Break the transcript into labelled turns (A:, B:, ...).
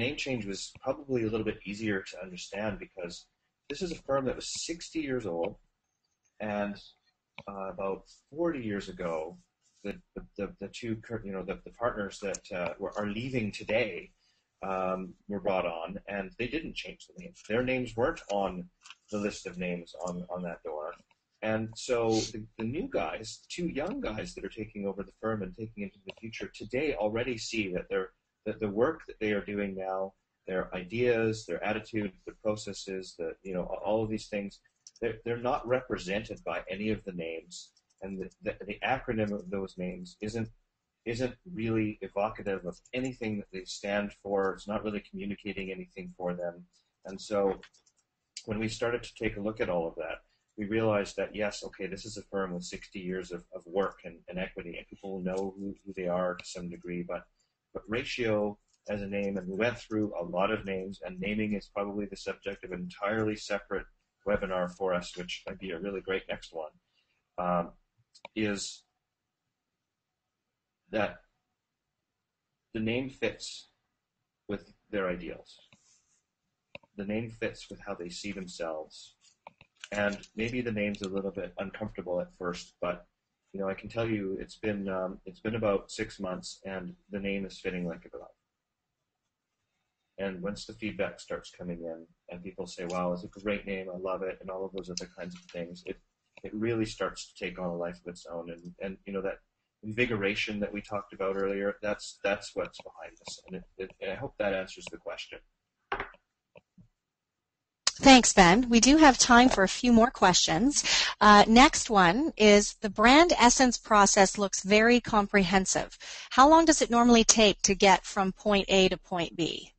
A: name change was probably a little bit easier to understand because this is a firm that was 60 years old, and about 40 years ago, the two, the partners that are leaving today were brought on, and they didn't change the names. Their names weren't on the list of names on that door. And so the new guys, two young guys that are taking over the firm and taking it into the future today already see that the work that they are doing now, their ideas, their attitude, their processes, all of these things, they're not represented by any of the names, and the acronym of those names isn't really evocative of anything that they stand for. It's not really communicating anything for them. And so when we started to take a look at all of that, we realized that, yes, okay, this is a firm with 60 years of work and equity, and people will know who they are to some degree, but Ratio as a name, and we went through a lot of names, and naming is probably the subject of an entirely separate webinar for us, which might be a really great next one, is that the name fits with their ideals. The name fits with how they see themselves. And maybe the name's a little bit uncomfortable at first, but I can tell you it's been about 6 months, and the name is fitting like a glove. And once the feedback starts coming in, and people say, "Wow, it's a great name, I love it," and all of those other kinds of things, it really starts to take on a life of its own. And that invigoration that we talked about earlier, that's what's behind this. And I hope that answers the question.
B: Thanks, Ben. We do have time for a few more questions. Next one is, the brand essence process looks very comprehensive. How long does it normally take to get from point A to point B?